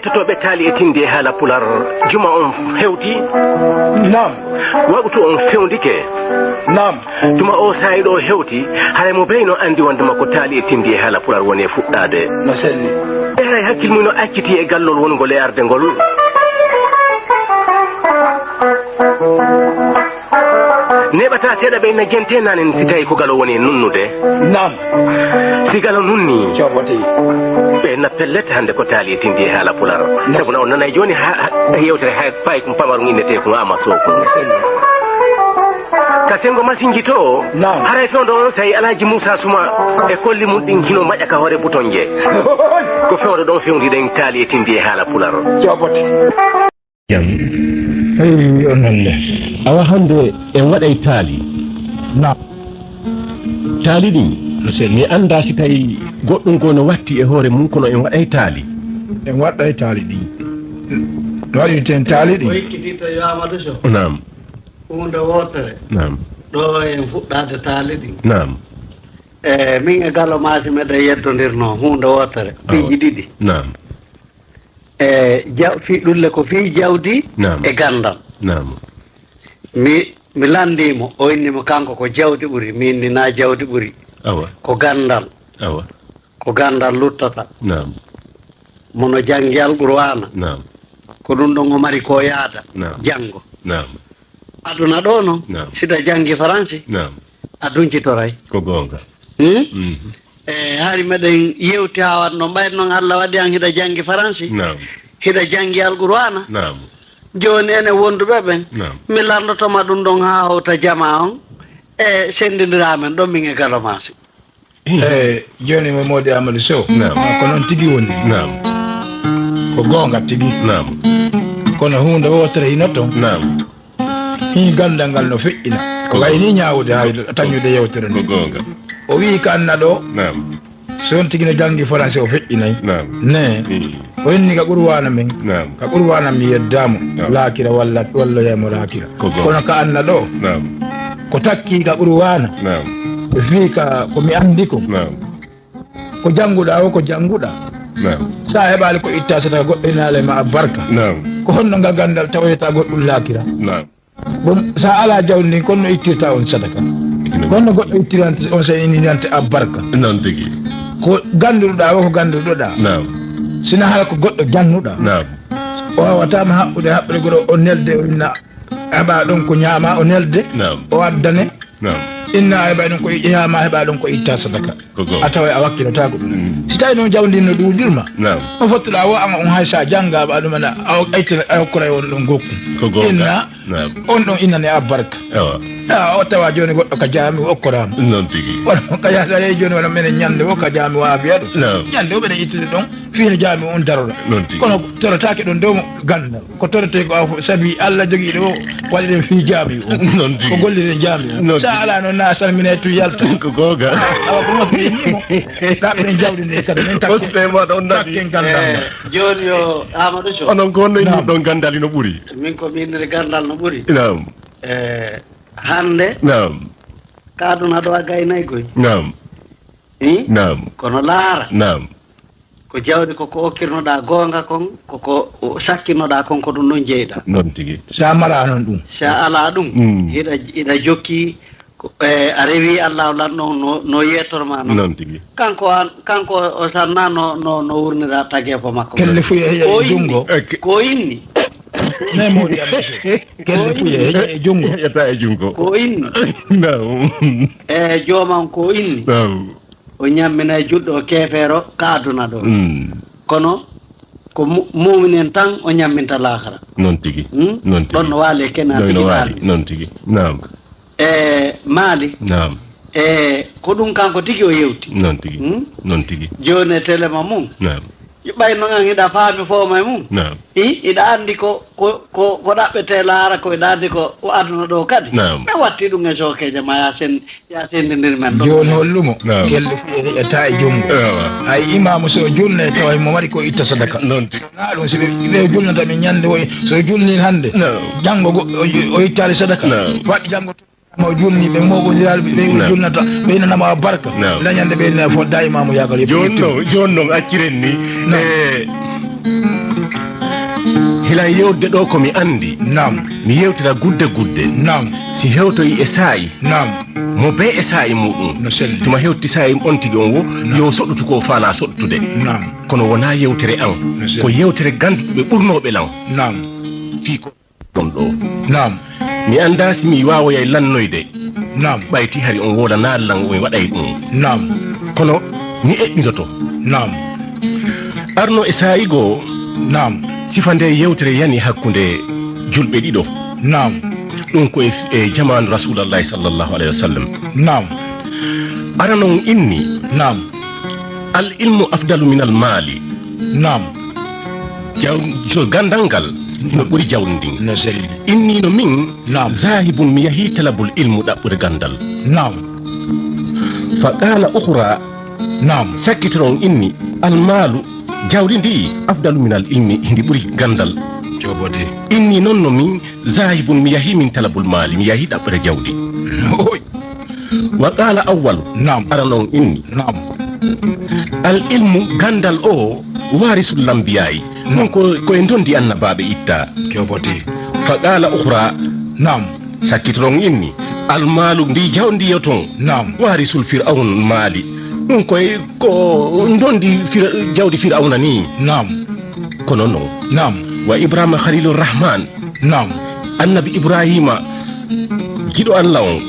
kettotoɓe taali e tinde haala pular juma on hewti nam waɓtu on fewndike nam juma o sayi ɗo hewti haray mo beyno andi wondema ko taali e tindi e haala pular woni e fuɗɗade no selli e hay hakkil mum no acciti e gallol wongol e arde ngol neɓata seeɗa ɓe na gente nanen si tawi ko galo woni nunnude nam si galo nunni coɓote ɓe na pellete hande ko taali e tindi e haala pular saguna on nanay joni yewtere ha fayi kum pamaru innete ko ama soko ka sengo masinji to haray fewdo on sayi alaji Moussa Souma e kolli mum ɗin hino maƴa ka hoore bouton je ko fewdo ɗon fewdiɗen taali e tindi e haala pular coɓote jam eyi on nonne awa hande en waɗay taali nam taali ɗin mi anda si tawi goɗɗum ko no watti e hoore mum kono en waɗay taali en waɗɗay taali ɗi no waɗirten taali ɗi ikkitita yo Amadou Sow nam hunde wotere nam ɗo en fuɗɗade taali ɗi nam min e galo maasi meɗen yeddodirno hunde wotere piiji ɗiɗi nam fi ɗulle ko fii jawdi e gandal nam mi landimo o innimo kanko ko jawdi ɓuri mi inni na jawdi ɓuri awa ko gandal awa ko gandal luttata nam mono janggi alqur'ana nam ko ɗum ɗon o mari ko yaada janngo nam aduna ɗo noon siɗa janggi français nam a duncitoray ko gonga haari meɗen yewti ha watno ɓayde noon Allah waɗi an hiɗa janggi français hiɗa janggi alqur'ana joni ene wonduɓe ɓen mi landotoma ɗum ɗon ha hawta jama on e sendidiramen ɗon min e galo maasi joni mo modi Amadou Sow ko noon tigui woni ko gonga tigui kono hunde wotere hino toon hi gandal ngal no feƴƴina ko wayni ñawude hay tañude yewtere nde o wi ka anna ɗo so on tigui no janggi français o feƴƴinayi ne o inni ka ɓurwana men ka ɓurwana mi yeddamo laakira walla yemo laakira kono ka anna ɗo ko takki ka ɓurwana ɓe fi ka komi andi ko ko jannguɗa o ko jannguɗa sa heɓali ko itta so tawa goɗɗo inale ma a barka ko honno ngal gandal tawoyta goɗɗum laakira bon sa ala jawdi ndin kono ittirta on sadaka kono goɗɗo ittirante on sa ininante a barka non tigi ko ganduɗa o ko ganduɗoɗa sina hala ko goɗɗo jannuɗa o wawatama haɓɓude haɓɓude goɗo o nelde o inna heɓa ɗon ko ñaama o nelde o addane inna heɓa ɗum ko ƴeewama heɓa ɗum ko itta sadaka a tawa a wakkilotako ɗum si tawi noon jawdi no ɗuɗirma on fottuɗa wo an on hay sa janggaɓa ɗumana a hokkoray on ɗon gokku inna on ɗon innane a barka o tawa joni goɗɗo ka jaami o okkorama non tigi wono ka yasa yeyi joni wona minen ñande o ka jaami waabiya ɗum ñande o ɓeɗen ittude ɗon fiino jaami on daroɗa kono torotake ɗon dow gandal ko torete ko saabi Allah jogui ɗo waɗiɗen fi jaami o ko golliɗen jaami o sa ala noon na salmine tu yalta ko goga awa ko moƴƴinimo ɗaɓɓen jawdi nde kadi min takken gandal joni yo Amadou Sow onon ko honno inni ɗon gandal ino ɓuuri min ko innire gandal no ɓuuri hande kaaduna ɗo a gaynaygoy kono laara ko jawdi koko okkirnoɗa gonga kon koko sakkinoɗa kon ko ɗum ɗon jeyɗa non tigi sa mala noon ɗum sa ala ɗum hiɗa jokki a rewi Allah lanɗon no yettorma non tigi kanko o sanna no wurnira tagepo makko kelle fuye heƴa jungo ko inni ne modi kelle fuye heƴa e jungo heƴata e jungo ko inni joomam ko inni o ñammina e juɗɗo o keefeero ka aduna ɗo kono ko muminen tan o ñamminta laakara non tigi ɗon no waali e kenaɗi non tigi maali ko ɗum kanko tigi o yewti non tigi joni e téléma mum ɓay no an hiɗa faami fooma e mum iɗa anndi ko ɗaɓɓete laara ko iɗa anndi ko aduna ɗo kadi mi watti ɗum e sokeje ma ya sendidir men ɗo joni hollumo kelle fu heƴata e jungo hay imamu so julne tawa mo waɗi ko itta sadaka na ɗum so ɓe julnata min ñande so julni hande janggo o ittali sadaka waɗi janggo mo julni ɓe moɓodiral ɓe julnata ɓeynanama barka dañande ɓe fodda imamu yagal joni noon acciren ni hila yewde ɗo ko mi andi mi yewtira gudde si hewtoyi e saayi mo be e saayi muɗum tuma hewti saayi on tigi on wo yo soɗɗutu ko faala soɗɗutude kono wona yewtere an ko yewtere ganduɓe ɓurnoɓe lan fii ko ɗon ɗo mi anda si mi wawoyay lannoyde ɓayti hari on wodana lan o waɗay ɗum kono mi eɓɓidoto arno e saayi goo sifa nde yewtere yani hakkunde julɓe ɗiɗo ɗum ko e jamanu rasulallahi sallllahu alayhi wa sallam ara noon inni al ilmu afdalu min al maali so gandal ngal no ɓuri jawdi ndin innino min zahibun mi yahi talabul ilmu ɗaɓɓude gandal fa qala ukhra sakkitoron inni al maalu jawdi ndi afdalu min al ilmi ndi ɓuri gandal inni noon no min zahibun mi yahi min talabul maali mi yahi ɗaɓɓude jawdi wa qala awwalu ara noon inni al ilmu gandal o warisul lambiyayi non koye dondi annabaɓe itta fa qala ukhra sakkitoron inni al maalu ndi jawdi yo toon warisul fir'aun maali ɗum koye ko dondi jawdi fir'auna ni kono noon wa ibrahima khalilur rahman annabi ibrahima jiɗo allah on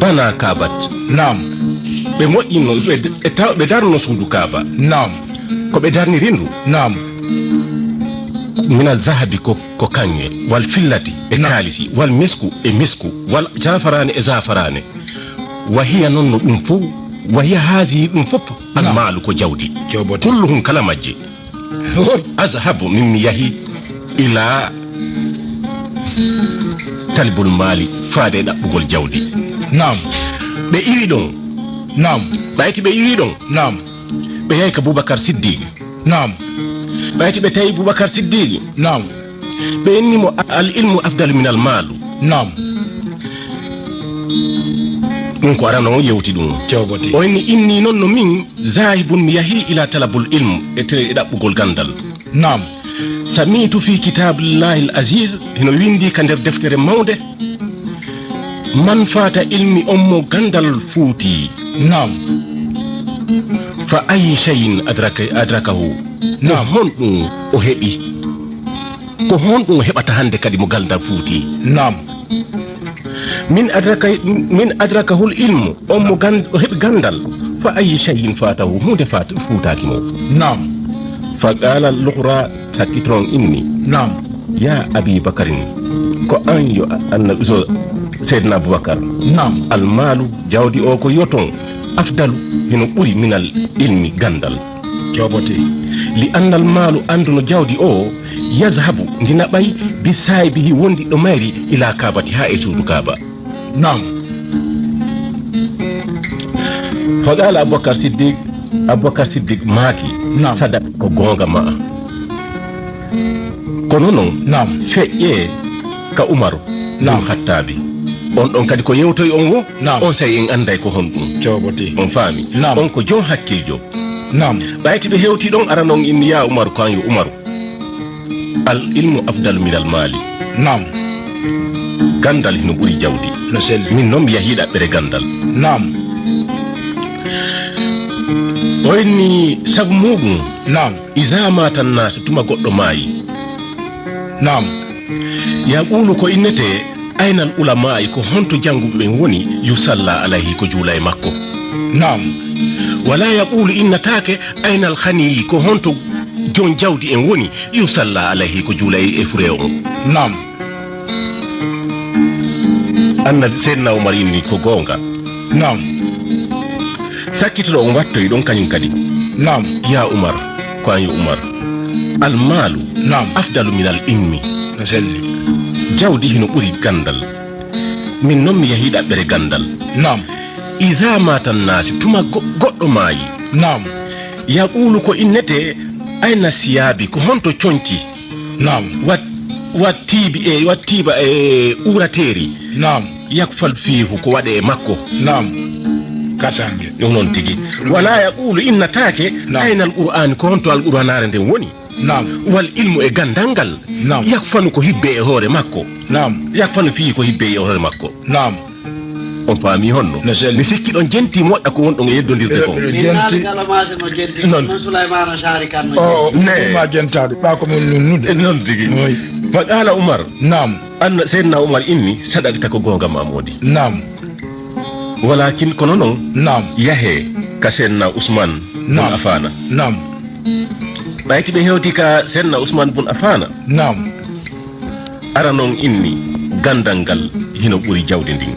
bana kabat ɓe moƴƴino ɓe darno suudu kaba ko ɓe darniri ndu mina zahabi ko kanŋe wal fillati e kaalisi wal misku e misku wal jafarane e zafarane wahiya noon no ɗum fof wahiya haasi ɗum fof almaalu ko jawdi kulluhum kala majje azhabu min mi yahi ila talibul maali faade ɗaɓɓugol jawdi ɓe iwi ɗon ɓayti ɓe iwi ɗon ɓe yahi ka boubacar siddiqi ɓayti ɓe tawi boubacar siddiqi ɓe innimo al ilmu afdalu min al maalu ɗum ko arano yewti ɗum o inni noon no min zahibun mi yahi ila talabul ilmu e ɗaɓɓugol gandal samitu fi kitabillahi al aziz hino windi ka nder deftere mawde man fata ilmi on mo gandal fuuti fa ayi cheyin adrakahu ko honɗum o heɓi ko honɗum o heɓata hande kadi mo gandal fuuti min adrakahul ilmu on mo heɓi gandal fa ayi cheyin fatahu hunde fuutaki mo fa qala luhra sakkitron inni ya abi bakarin ko an yo annabi so seydna aboubacar almaalu jawdi o ko yoton afdalu hino ɓuri minal ilmi gandal li anna almaalu anduno jawdi o yazhabu ndina ɓay bi saahibihi wondi ɗo mayri ila kabati ha e suudu kaba fa qala aboubacar siddiq maaki sadak ko gonga ma kono noon feƴƴe ka umaru ɗum hattabi on ɗon kadi ko yewtoy on wo on sayi en anday ko honɗum on faami on ko jom hakkiljo ɓayti ɓe hewti ɗon ara noon inni ya umaru kan yo umaru al ilmu afdalu min al maali gandal hino ɓuri jawdi min noon mi yahi ɗaɓɓere gandal o inni sabu muɗum isa matan nasu tuma goɗɗo maayi yaqulu ko innete aynal ulama ko honto janguɓe ɓen woni yusalla alayhi ko juula e makko wala yaqulu innatake aynal khani ko honto jon jawdi en woni yusalla alayhi ko juula e fure on annabi seydna oumar inni ko gonga sakkitoɗo on wattoy ɗon kañum kadi ya oumar ko an yo oumar almaalu afdalu min al ilmi jawdi hino ɓuri gandal min noon mi yahi ɗaɓɓere gandal isa matan naasi tuma goɗɗo maayi yaqulu ko innete ayna siyabi ko honto coñci wattiba e ɓuurateeri yakfal fiihu ko waɗe e makko kasange ɗum noon tigi wala yaqulu innatake ayna al qur'ani ko honto al qur'anare nden woni wal ilmu e gandangal yakfanu ko hibbe e hoore makko yakfanu fi ko hibbe e hoore makko on faami honno mi sikki don jenti modda ko won don e yeddondirde ko non Sulaymana Sari kan ne ma jentade ba ko mon nude non digi fa qala Umar anna sayyidina Umar inni sadaqta ko gonga mamodi walakin kono non yahe ka sayyidina Usman bun Affan bayti be hewti ka sayyidina Usman bun Affan ara non inni gandangal hino buri jawde ndin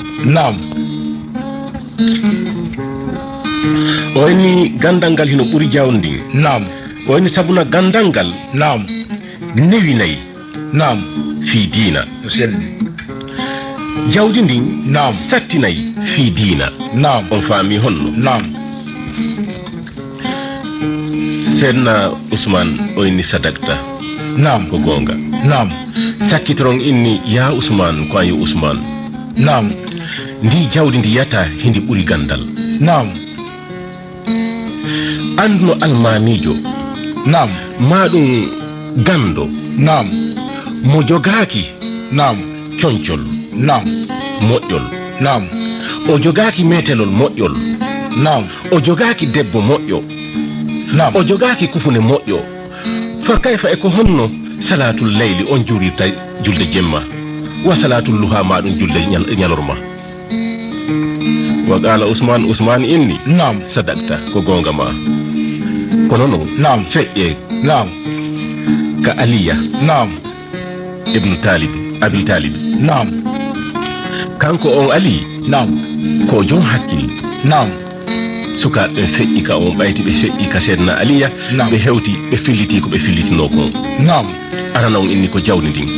o inni gandangal hino buri jawndi o inni sabuna gandangal newi nay fi diina jawdi ndin sattinay fi diina on faami honno senna Usman o inni sadaqta ko gonga sakkitoron inni ya Usman ko ayo Usman ndi jawdi ndi yata hindi buri gandal andno almamijo maɗum gando mo jogaki coñcol moƴƴol o jogaki metelol moƴƴol o jogaki debbo moƴƴo o jogaki kufune moƴƴo fa kayfa e ko honno salatul layli on jurirta julde jemma wa salatul luha maɗum julde ñalorma wa qala Usman inni sadaqta ko gonga ma kono non feƴƴe ka Aliya ibn Talib Abi Talib kanko on Ali ko jom hakkil suka be feƴƴi ka on bayti be feƴƴi ka sedna Aliya be hewti be filliti ko be fillitino ko arana on inni ko jawdi din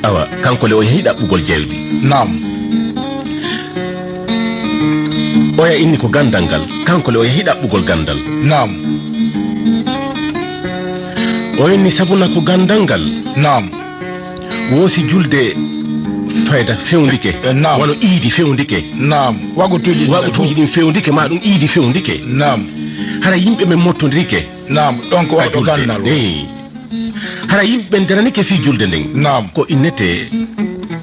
awa kanko le o yehi dabbugol jewdi oya inni ko gandangal kanko le o yehi dabbugol gandal o inni sabuna ko gandangal wosi julde fayda fewndike wano iidi fewndike wagutuji din fewndike ma dum iidi fewndike hara yimbe men mottondirike donc wado gandal hara yimbe deranike fi julde nden ko innete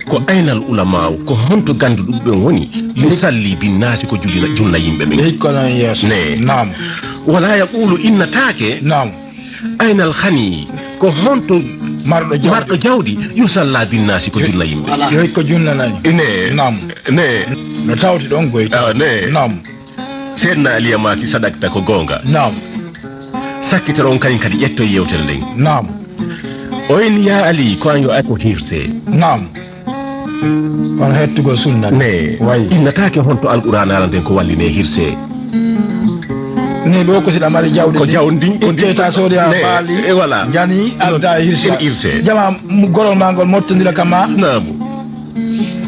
ko aynal ulama ko honto gandu dubbe woni yusalli bin nasi ko julna yimbe men wala yaqulu inna take aynal khani ko honto mardo jawdi yusalla bin nasi ko julna yimbe yoy ko junna nani ne no tawti don goy senna aliya ma ki sadaqta ko gonga sakkitoron kany kadi yetto yewtere nden o en ya Ali ko anyo ay ko hirse on hettugo sunna way innatake honto alquran arande ko walline hirse ne do ko sida mari jawdi ko jawdi ko teta sodi a bali e wala jani alda hirse jama gorol mangol mottondira kama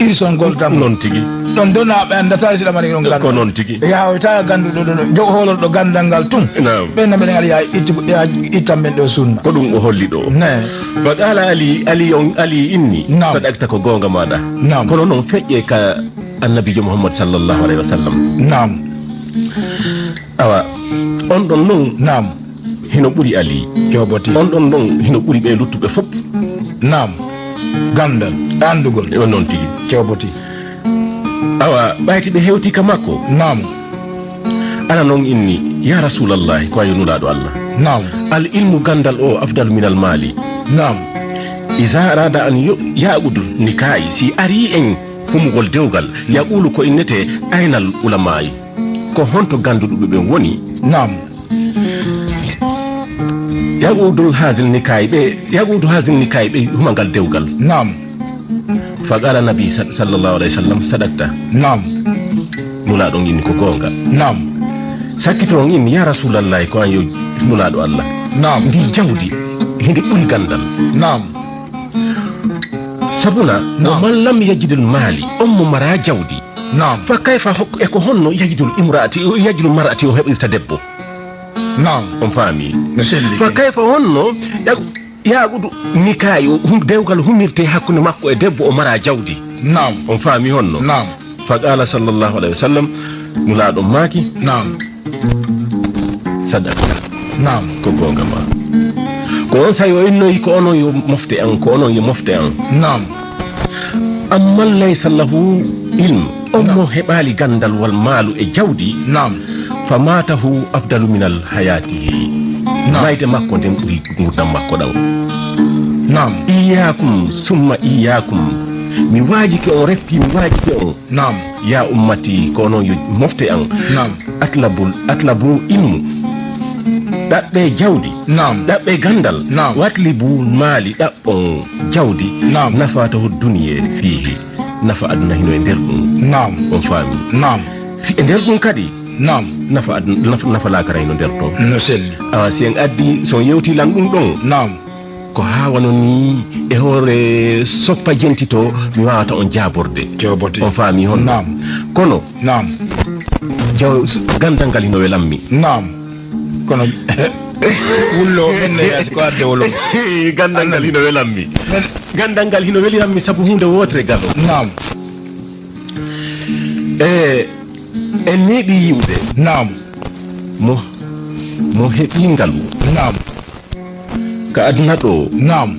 irson gol tam non tigi don dona be andata sida mari non gando ko non tigi ya o ta gandu do jogo holol do gandangal tum be na men ali ya itammen do sunna ko dum o holli do badala ali inni sadaqta ko gonga mada kono non feƴƴe ka annabi Muhammad sallallahu alaihi wasallam awa on don non hino buri Ali joboti on don non hino buri be luttube fop gandal andugol e non tigi joboti awa bayti be hewti ka makko ana non inni ya rasulullah ko ayunula do Allah al ilmu gandal o afdal min al mali iza arada an ya'budu nikahi si ari en humugol dewgal yaqulu ko innete aynal ulamai ko honto gandudo be woni yaqudu hadhil nikahi be humagal dewgal fa qala nabi sallallahu alaihi wasallam sadaqta mula don inni ko gonga sakito inni ya rasulullah ko ayo mula do Allah ndi jawdi hindi buri gandal sabuna man lam yajidul mali mara jawdi fa kayfa ko honno yajidul mar'ati o hebirta debbo on faami fa kayfa honno yagudu nikayo dewgal humirte hakkunde makko e debbo o mara jawdi on faami honno fa qala sallallahu alaihi wasallam mulado maki sadaqa Naam. Ko gonga ma. Ko on sayo inno ko ono yo mofte an ko ono yo mofte an. Naam. Amma laysa lahu ilm. Ommo hebali gandal wal malu e jawdi. Naam. Famatahu afdalu min al hayatihi. Mayde makko den buri ngurdam makko daw. Naam. Iyakum summa iyakum. Mi wajiki on refti mi wajiki on. Naam. Ya ummati kono yo mofte an. Naam. Atlabu ilmu. Dabbe jawdi. Naam. Dabbe gandal. Naam. Watlibu mali dabbon jawdi. Naam. Nafatahu dunya fihi. Nafa aduna hino e nder dum. Naam. On fami. Naam. E nder dum kadi. Naam. Nafa la kara hino nder to. No selli. Sen addi so yewti lan dum don. Naam. Ko hawano ni e hore soppa jentito mi wawata on jaborde joboti on fami hon. Naam. Kono Naam. jaw gandal ngal hino welammi. Naam. Kono wullo menne yasi ko adde wolo gandal ngal hino welammi. Gandal ngal hino welammi sabu hunde wotre galo. Naam. En needi yimbe. Naam. Mo hebi ngalu. Naam. Ka aduna do. Naam.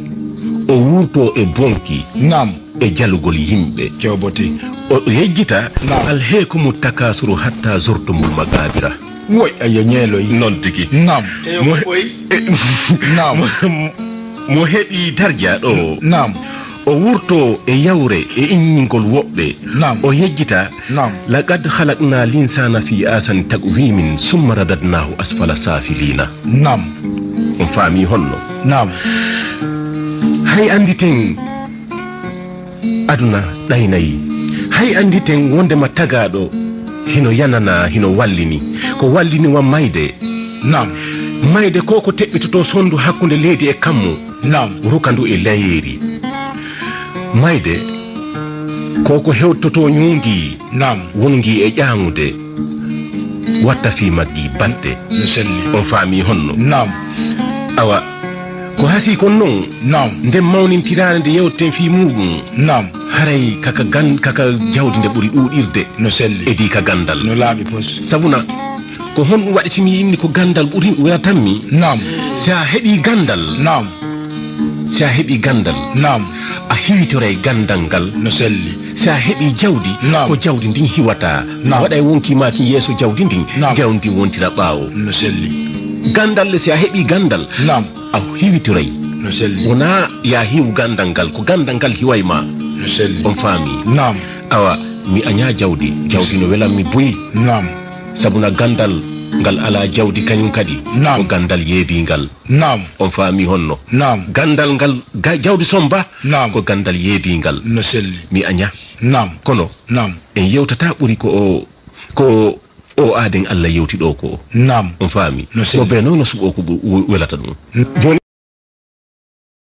O wurto e bonki. Naam. E jalugol yimbe joboti o yejjita al heekumu takasuru hatta zurtumul magabira. Woy ayo nyelo yi non tigi. Naam. Naam. Mo hebi darja do. Naam. O wurto e yawre e inningol wobbe. Naam. O yejjita Naam. laqad khalaqna linsana fi asan taqwimin summa radadnahu asfala safilina. Naam. On fami honno. Naam. Hay anditen aduna daynayi. Hay anditen wonde ma tagado hino yanana hino wallini ko wallini wa mayde. Naam. Mayde koko tebbitoto sondu hakkunde leedi e kammu. Naam. Rukandu e layeri. Mayde koko hewtoto nyungi. Naam. Wongi e jaangude watta fi maggi badde. No selli. On fami honno. Naam. Awa ko hasi kon non. Naam. Ndem mawnintirande nde yewten fi mudum. Naam. Haray kaka jawdi nde buri duudirde. No selli. Edi ka gandal. No laabi pos. Sabuna ko hon wadi simi inni ko gandal buri watammi. Naam. Sa hebi gandal. Naam. Sa hebi gandal. Naam. A hiwitore gandal ngal. No selli. Sa hebi jawdi ko jawdi ndin hiwata. Waday wonki maki yeso jawdi ndin. Jawdi wontira baawo. No selli. Gandal le sa hebi gandal. Naam. A hiwitore. No selli. Wona ya hiw gandal ngal ko gandal ngal hiwayma. No selli. On fami. Naam. Awa mi anya jawdi no welammi buyi. Naam. Sabuna gandal ngal ala jawdi kanyum kadi. Naam. Ko gandal yeedi ngal. Naam. On fami honno. Naam. Gandal ngal jawdi somba. Naam. Ko gandal yeedi ngal. No selli. Mi anya. Naam. Kono. Naam. En yewtata buri ko o aden Allah yewti do ko. Naam. On fami. No selli. Ko be no subo ko welata dum.